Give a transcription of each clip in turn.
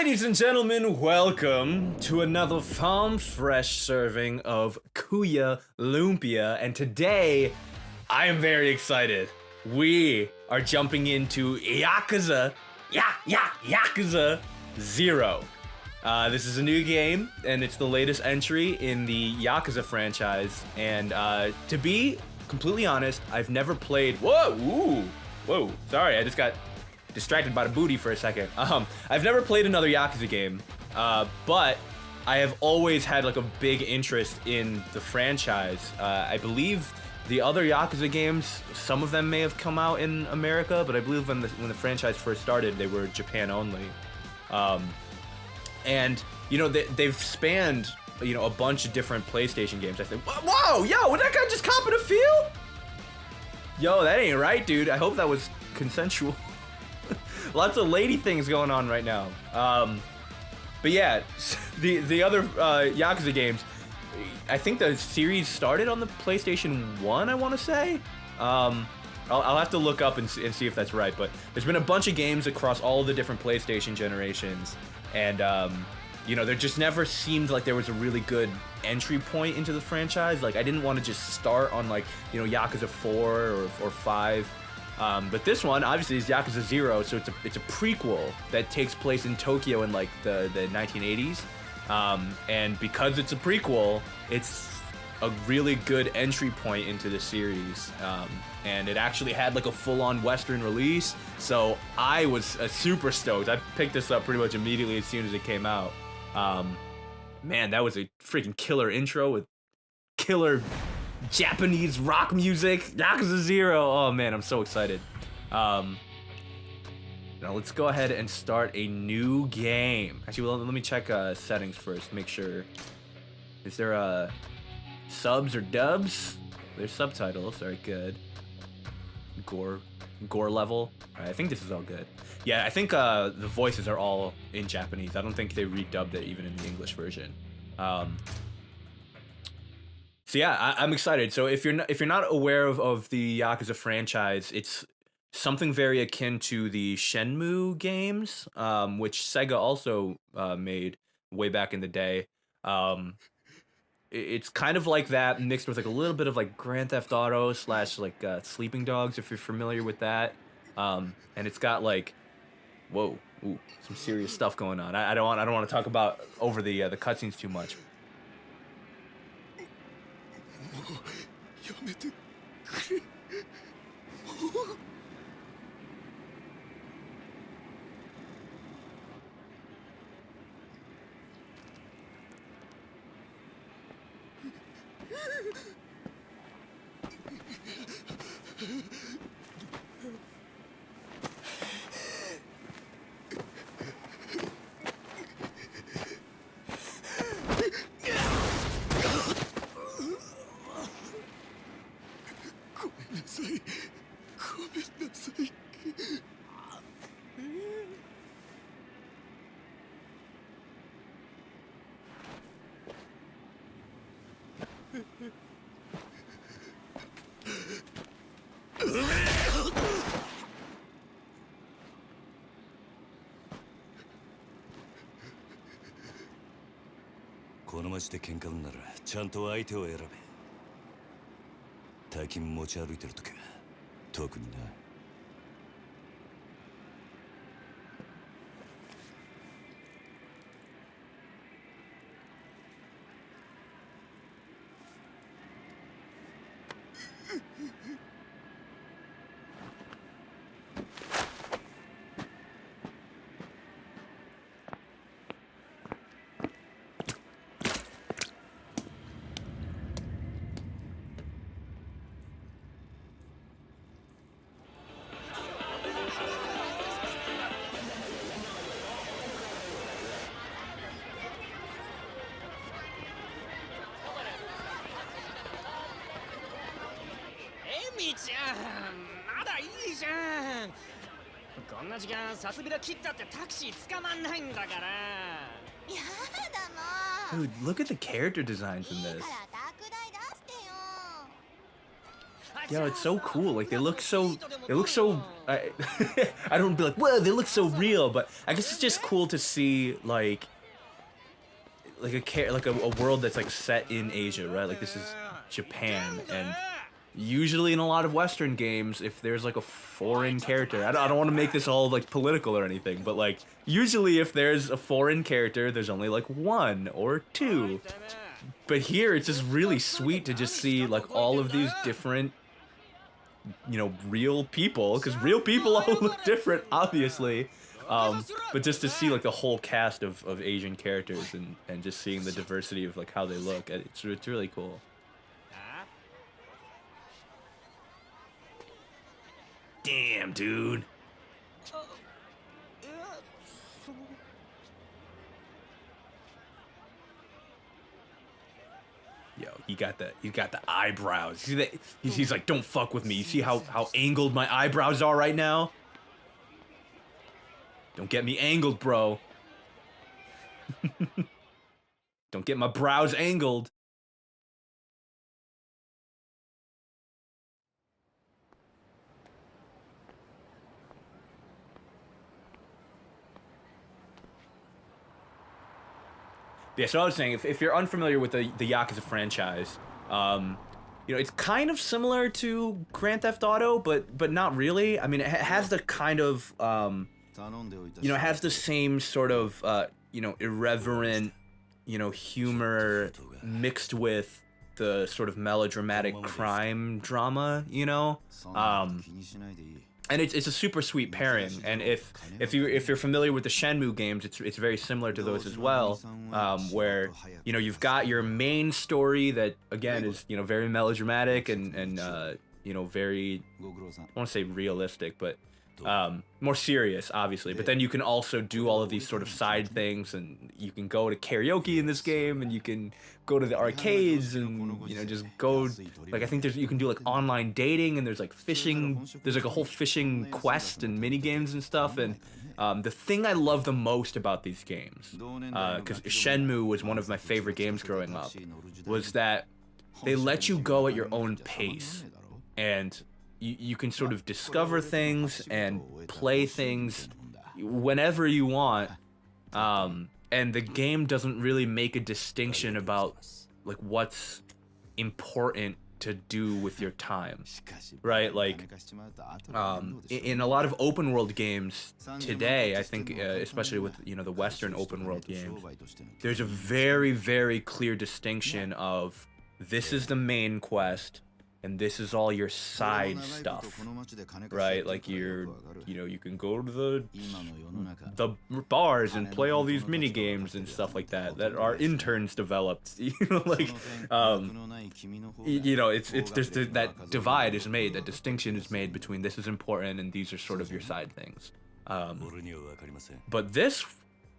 Ladies and gentlemen, welcome to another farm fresh serving of Kuya Lumpia, and today I am very excited. We are jumping into Yakuza, Yakuza 0. This is a new game, and it's the latest entry in the Yakuza franchise. And to be completely honest, I've never played. Whoa! Sorry, I just got distracted by the booty for a second. I've never played another Yakuza game, but I have always had like a big interest in the franchise. I believe the other Yakuza games, some of them may have come out in America, but I believe when the franchise first started, they were Japan only. And you know they've spanned a bunch of different PlayStation games. I think. Whoa, yo, would that guy just cop in a field? Yo, that ain't right, dude. I hope that was consensual. Lots of lady things going on right now. But yeah, the other Yakuza games, I think the series started on the PlayStation 1, I want to say. I'll have to look up and see if that's right, but there's been a bunch of games across all the different PlayStation generations, and there just never seemed like there was a really good entry point into the franchise. Like, I didn't want to just start on like, Yakuza 4 or 5. But this one, obviously, is Yakuza 0, so it's a prequel that takes place in Tokyo in, like, the 1980s. And because it's a prequel, it's a really good entry point into the series. And it actually had, like, a full-on Western release, so I was super stoked. I picked this up pretty much immediately as soon as it came out. Man, that was a freaking killer intro with killer Japanese rock music. Yakuza 0. Oh man, I'm so excited. Now let's go ahead and start a new game. Actually, well, let me check settings first. Make sure. Is there subs or dubs? There's subtitles. Alright, good. Gore level. Alright, I think this is all good. Yeah, I think the voices are all in Japanese. I don't think they redubbed it even in the English version. So yeah, I'm excited. So if you're not aware of the Yakuza franchise, it's something very akin to the Shenmue games, which Sega also made way back in the day. It's kind of like that mixed with like a little bit of like Grand Theft Auto / like Sleeping Dogs, if you're familiar with that. And it's got like, some serious stuff going on. I don't want to talk about over the cutscenes too much. やめてくれ。ごめんなさい。ごめんなさい。この町で喧嘩売んならちゃんと相手を選べ。大金持ち歩いてるときは特にな。みちゃん、まだいいじゃん。こんな時間さすびら切ったってタクシー捕まんないんだから。やだも Dude, look at the character designs in い this. いから宅代出してよ。あ、Yo, it's so cool. Like they look so I, I don't be like, whoa, they look so real, but I guess it's just cool to see like a world that's like set in Asia, right? Like this is Japan, and usually in a lot of Western games, if there's like a foreign character, I don't want to make this all like political or anything, but like usually if there's a foreign character, there's only like one or two. But here it's just really sweet to just see like all of these different, you know, real people, because real people all look different, obviously. But just to see like the whole cast of Asian characters and just seeing the diversity of like how they look, it's really cool. Damn, dude. Yo, he got the eyebrows. See that? He's like, don't fuck with me. You see how angled my eyebrows are right now? Don't get me angled, bro. Don't get my brows angled. Yeah, so I was saying, if you're unfamiliar with the Yakuza franchise, you know, it's kind of similar to Grand Theft Auto, but not really. I mean, it has the kind of, you know, it has the same sort of, you know, irreverent, you know, humor mixed with the sort of melodramatic crime drama, you know? And it's a super sweet pairing, and if you're familiar with the Shenmue games, it's very similar to those as well, where you know you've got your main story that again is, you know, very melodramatic and you know, very, I want to say realistic, but more serious, obviously. But then you can also do all of these sort of side things, and you can go to karaoke in this game, and you can go to the arcades, and you know, just go, like, I think you can do like online dating, and there's like fishing, there's like a whole fishing quest and mini games and stuff. And the thing I love the most about these games, because Shenmue was one of my favorite games growing up, was that they let you go at your own pace, and you can sort of discover things and play things whenever you want, and the game doesn't really make a distinction about like what's important to do with your time, right? Like in a lot of open world games today, I think especially with, you know, the Western open world games, there's a very, very clear distinction of this is the main quest and this is all your side stuff, right? Like you know, you can go to the bars and play all these mini games and stuff like that our interns developed. You know, like you know, it's there's that divide is made, that distinction is made between this is important and these are sort of your side things. But this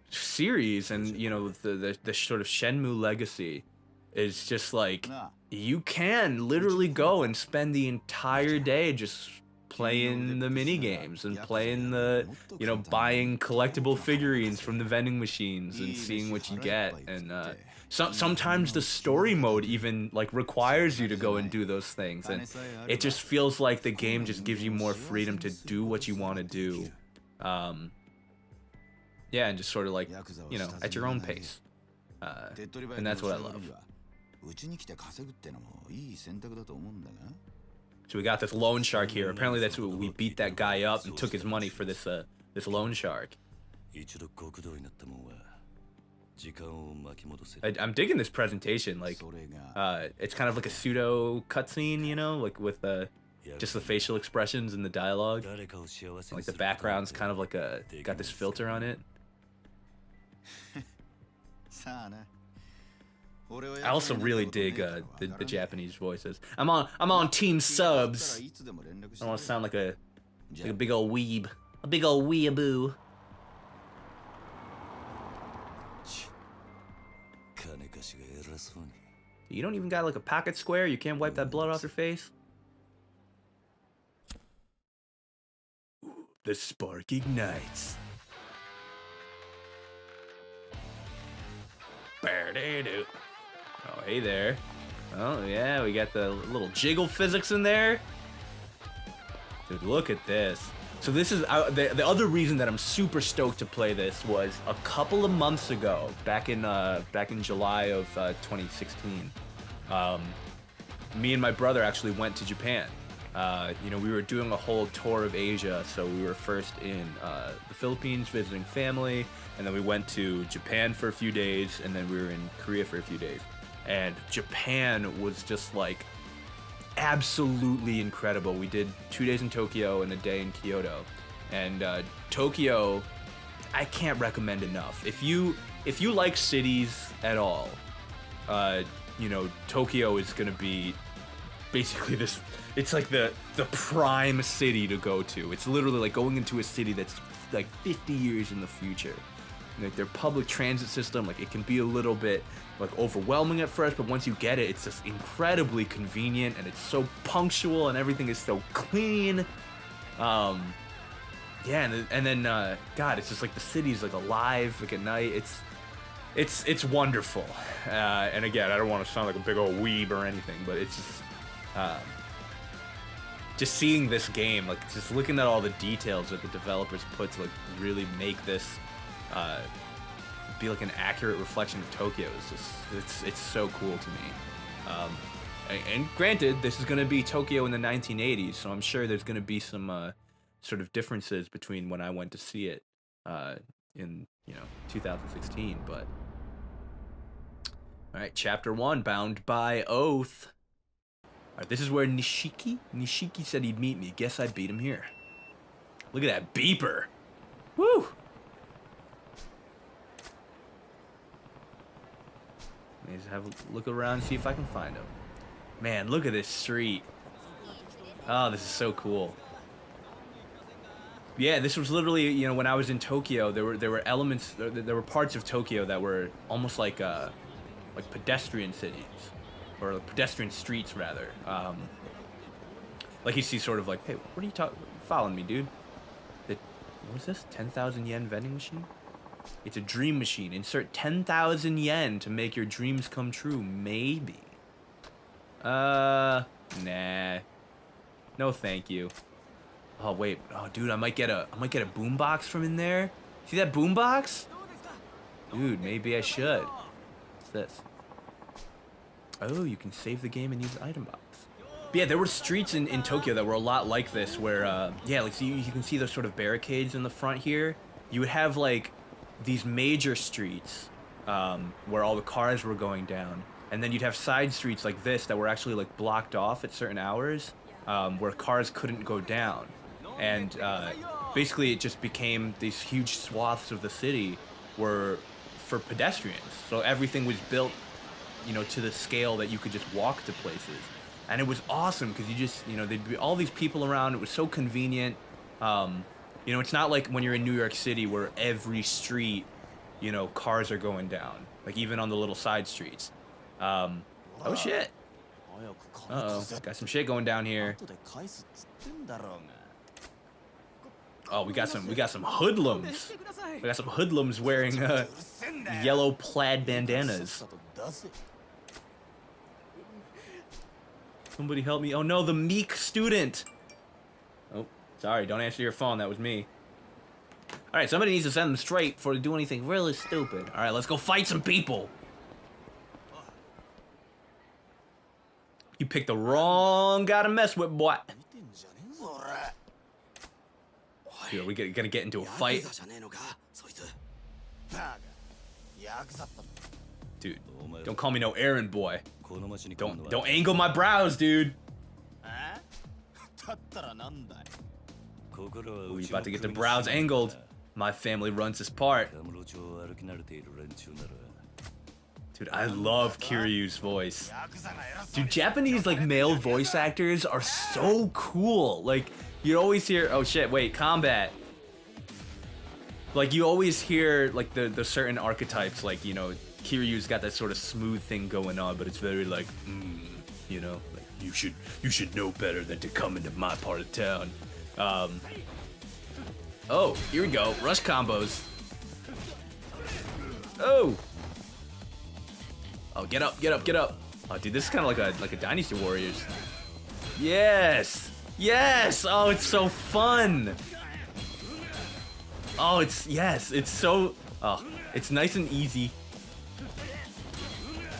series and, you know, the sort of Shenmue legacy is just like, you can literally go and spend the entire day just playing the mini games and playing the, you know, buying collectible figurines from the vending machines and seeing what you get. And sometimes the story mode even like requires you to go and do those things, and it just feels like the game just gives you more freedom to do what you want to do. Yeah, and just sort of like, you know, at your own pace. And that's what I love. So we got this loan shark here. Apparently that's what we beat that guy up and took his money for this this loan shark. I'm digging this presentation. Like, it's kind of like a pseudo cutscene, you know, like with just the facial expressions and the dialogue. Like the background's kind of like got this filter on it. I also really dig the Japanese voices. I'm on team subs. I don't want to sound like a big old weeb, a big old weeaboo. You don't even got like a pocket square. You can't wipe that blood off your face. Ooh, the spark ignites. Oh, hey there. Oh, yeah, we got the little jiggle physics in there. Dude, look at this. So this is the other reason that I'm super stoked to play this was a couple of months ago, back in July of 2016. Me and my brother actually went to Japan. You know, we were doing a whole tour of Asia, so we were first in the Philippines visiting family, and then we went to Japan for a few days, and then we were in Korea for a few days. And Japan was just like absolutely incredible. We did 2 days in Tokyo and a day in Kyoto. And Tokyo, I can't recommend enough. If you like cities at all, you know, Tokyo is gonna be basically this. It's like the prime city to go to. It's literally like going into a city that's like 50 years in the future. Like their public transit system, like it can be a little bit like overwhelming at first, but once you get it, it's just incredibly convenient and it's so punctual and everything is so clean. Yeah, and then God, it's just like the city's like alive, like at night. It's wonderful. And again, I don't want to sound like a big old weeb or anything, but it's just seeing this game, like just looking at all the details that the developers put to like really make this be like an accurate reflection of Tokyo is just it's so cool to me. And granted, this is going to be Tokyo in the 1980s, so I'm sure there's going to be some sort of differences between when I went to see it in 2016. But all right, Chapter 1, Bound by Oath. All right, this is where Nishiki said he'd meet me. Guess I beat him here. Look at that beeper. Woo! Let me just have a look around and see if I can find him. Man, look at this street. Oh, this is so cool. Yeah, this was literally, you know, when I was in Tokyo, there were elements, there were parts of Tokyo that were almost like pedestrian cities, or pedestrian streets rather. Like you see sort of like, hey, what are you following me, dude? What's this? 10,000 yen vending machine? It's a dream machine. Insert 10,000 yen to make your dreams come true. Maybe. Nah. No, thank you. Oh wait. Oh, dude, I might get a boombox from in there. See that boombox? Dude, maybe I should. What's this? Oh, you can save the game and use the item box. But yeah, there were streets in Tokyo that were a lot like this, where yeah, like so you can see those sort of barricades in the front here. You would have like these major streets where all the cars were going down, and then you'd have side streets like this that were actually like blocked off at certain hours where cars couldn't go down, and basically it just became these huge swaths of the city were for pedestrians. So everything was built, you know, to the scale that you could just walk to places, and it was awesome because you just, you know, there'd be all these people around. It was so convenient. You know, it's not like when you're in New York City where every street, you know, cars are going down, like even on the little side streets. Oh shit. Uh-oh, got some shit going down here. Oh, we got some hoodlums. We got some hoodlums wearing yellow plaid bandanas. Somebody help me. Oh no, the meek student. Oh, sorry, don't answer your phone. That was me. Alright, somebody needs to send them straight before they do anything really stupid. Alright, let's go fight some people. You picked the wrong guy to mess with, boy. Dude, are we gonna get into a fight? Dude, don't call me no errand boy. Don't angle my brows, dude. Ooh, you about to get the brows angled. My family runs this part. Dude, I love Kiryu's voice. Dude, Japanese like male voice actors are so cool. Like you always hear, oh shit, wait, combat. Like you always hear like the certain archetypes, like, you know, Kiryu's got that sort of smooth thing going on, but it's very like, you know, like you should know better than to come into my part of town. Oh, here we go, rush combos. Oh, get up. Oh, dude, this is kind of like a Dynasty Warriors. Yes. Yes! Oh, it's so fun! Oh, it's so... Oh, it's nice and easy.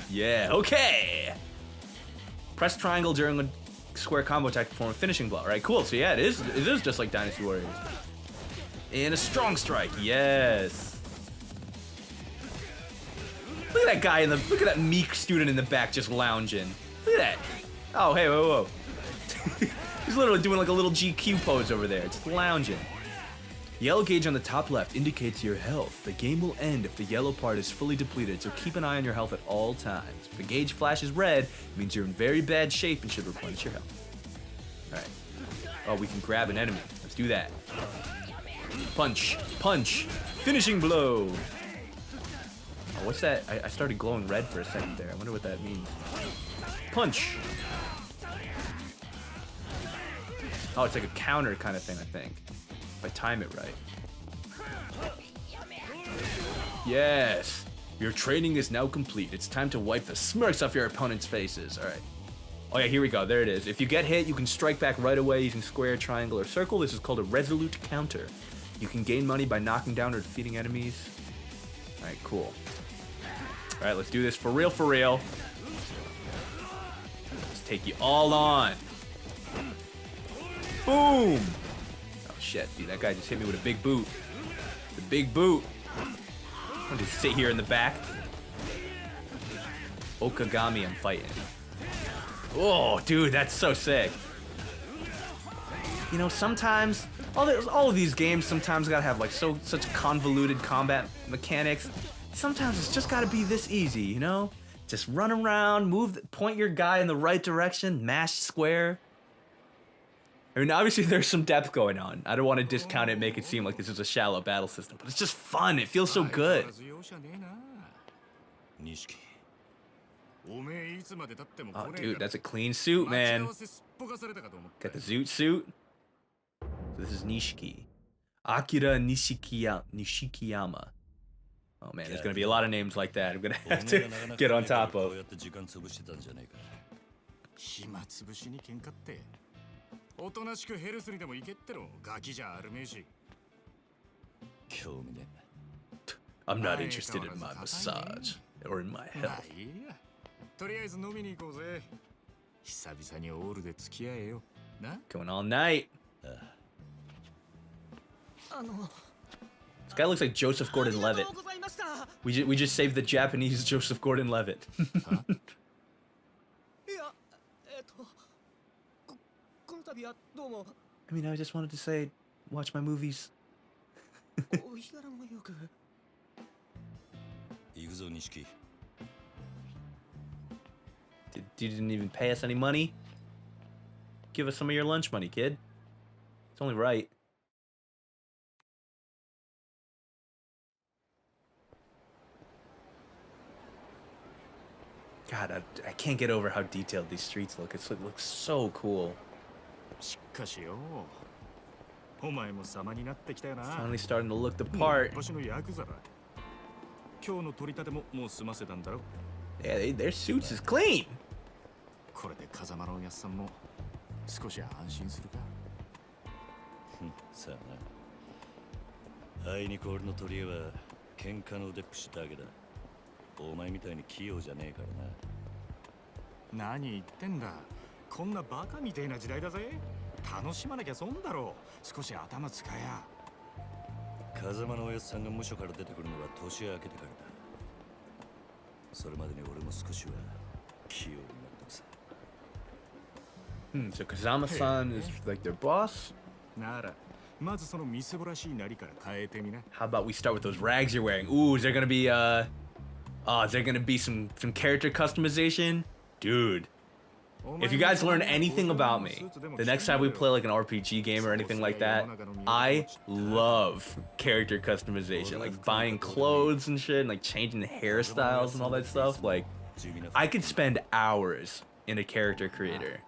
Yeah, okay! Press triangle during a square combo attack to perform a finishing blow. Right, cool. So yeah, it is just like Dynasty Warriors. And a strong strike, yes. Look at that guy look at that meek student in the back just lounging. Look at that. Oh, hey, whoa, whoa. He's literally doing like a little GQ pose over there, just lounging. Yellow gauge on the top left indicates your health. The game will end if the yellow part is fully depleted, so keep an eye on your health at all times. If the gauge flashes red, it means you're in very bad shape and should replenish your health. Alright. Oh, we can grab an enemy. Let's do that. Punch. Punch. Finishing blow. Oh, what's that? I started glowing red for a second there. I wonder what that means. Punch. Oh, it's like a counter kind of thing, I think. If I time it right. Yes! Your training is now complete. It's time to wipe the smirks off your opponent's faces. Alright. Oh yeah, here we go. There it is. If you get hit, you can strike back right away using square, triangle, or circle. This is called a resolute counter. You can gain money by knocking down or defeating enemies. Alright, cool. Alright, let's do this for real, for real. Let's take you all on. Boom! Oh shit, dude, that guy just hit me with a big boot. The big boot. I'm gonna just sit here in the back. Okagami I'm fighting. Oh, dude, that's so sick. You know, sometimes all of these games sometimes gotta have like such convoluted combat mechanics. Sometimes it's just gotta be this easy, you know? Just run around, point your guy in the right direction, mash square. I mean, obviously there's some depth going on. I don't want to discount it, make it seem like this is a shallow battle system, but it's just fun. It feels so good. Oh, dude, that's a clean suit, man. Got the zoot suit. So this is Nishiki. Akira Nishikiyama. Oh man, there's gonna be a lot of names like that I'm gonna have to get on top of. I'm not interested in my massage or in my health. Going all night. This guy looks like Joseph Gordon-Levitt. We just saved the Japanese Joseph Gordon-Levitt. I mean, I just wanted to say, watch my movies. You didn't even pay us any money? Give us some of your lunch money, kid. It's only right. God, I can't get over how detailed these streets look. It looks so cool. Finally starting to look the part. Yeah, their suits is clean. So Kazama-san is like their boss? How about we start with those rags you're wearing? Ooh, is there gonna be some character customization? Dude. If you guys learn anything about me, the next time we play like an RPG game or anything like that, I love character customization, like buying clothes and shit, and like changing the hairstyles and all that stuff. Like, I could spend hours in a character creator,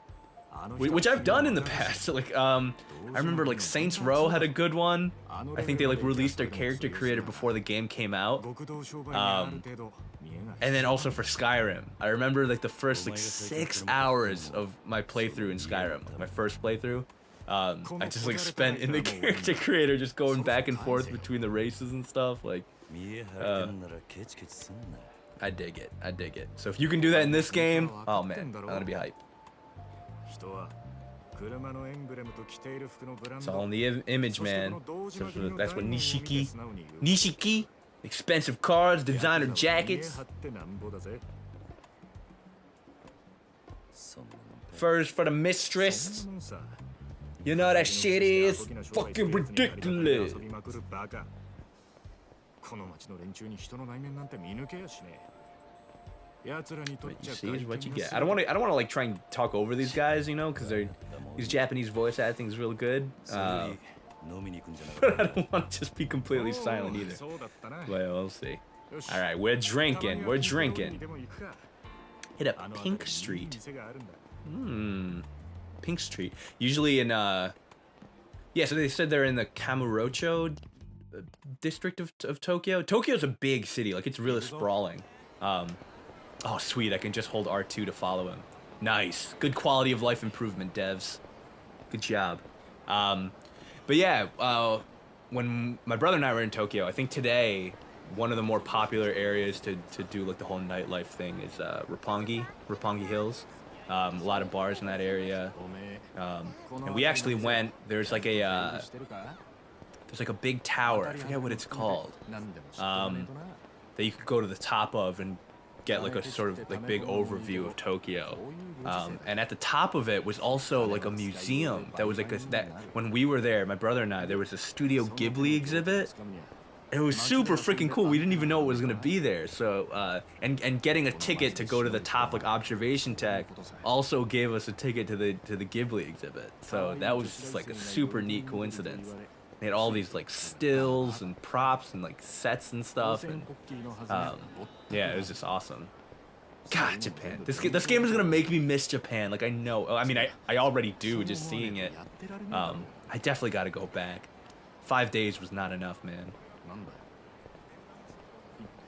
which I've done in the past. Like, I remember like Saints Row had a good one. I think they like released their character creator before the game came out. And then also for Skyrim, I remember like the first like 6 hours of my playthrough in Skyrim, my first playthrough. I just like spent in the character creator just going back and forth between the races and stuff. Like, I dig it. I dig it. So if you can do that in this game, oh man, I'm gonna be hyped. It's all in the image, man. So that's what Nishiki, expensive cars, designer jackets, furs for the mistress. You know that shit is fucking ridiculous. What you see is what you get. I don't want to like try and talk over these guys, you know, because these Japanese voice acting is real good. But I don't want to just be completely silent either. Well, we'll see. All right, we're drinking. We're drinking. Hit up Pink Street. Pink Street. Usually in yeah. So they said they're in the Kamurocho district of Tokyo. Tokyo's a big city. Like it's really sprawling. Oh, sweet. I can just hold R2 to follow him. Nice. Good quality of life improvement, devs. Good job. But yeah, when my brother and I were in Tokyo, I think today, one of the more popular areas to do like the whole nightlife thing is Roppongi Hills. A lot of bars in that area. And we actually went, there's like a big tower. I forget what it's called. That you could go to the top of and get like a sort of like big overview of Tokyo. And at the top of it was also like a museum that was like that when we were there, my brother and I, there was a Studio Ghibli exhibit. It was super freaking cool. We didn't even know it was gonna be there. So and getting a ticket to go to the top like observation deck also gave us a ticket to the Ghibli exhibit. So that was just like a super neat coincidence. They had all these like stills and props and like sets and stuff, and yeah, it was just awesome. God, Japan. This game is gonna make me miss Japan. Like I know. I mean, I already do just seeing it. I definitely got to go back. 5 days was not enough, man.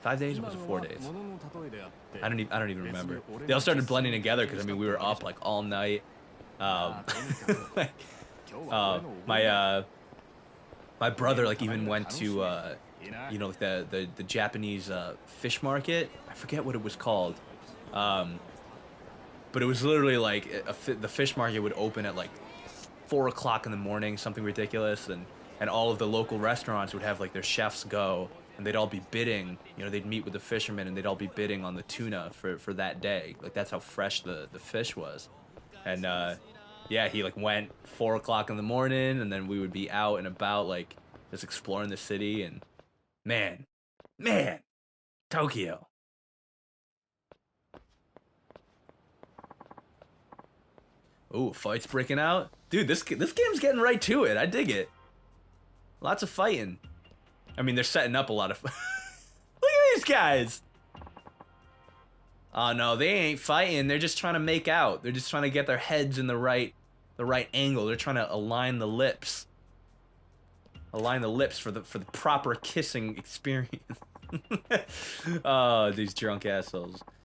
5 days or was it 4 days? I don't even remember. They all started blending together because I mean we were up like all night. Like, my brother like even went to you know the Japanese fish market. I forget what it was called, but it was literally like the fish market would open at like 4 o'clock in the morning, something ridiculous, and all of the local restaurants would have like their chefs go and they'd all be bidding. You know, they'd meet with the fishermen and they'd all be bidding on the tuna for that day. Like that's how fresh the fish was, and yeah, he like went 4 o'clock in the morning, and then we would be out and about, like just exploring the city. And man, Tokyo. Ooh, fights breaking out, dude. This game's getting right to it. I dig it. Lots of fighting. I mean, they're setting up a lot of. Look at these guys. Oh no, they ain't fighting. They're just trying to make out. They're just trying to get their heads in the right angle. They're trying to align the lips. Align the lips for the proper kissing experience. Oh, these drunk assholes.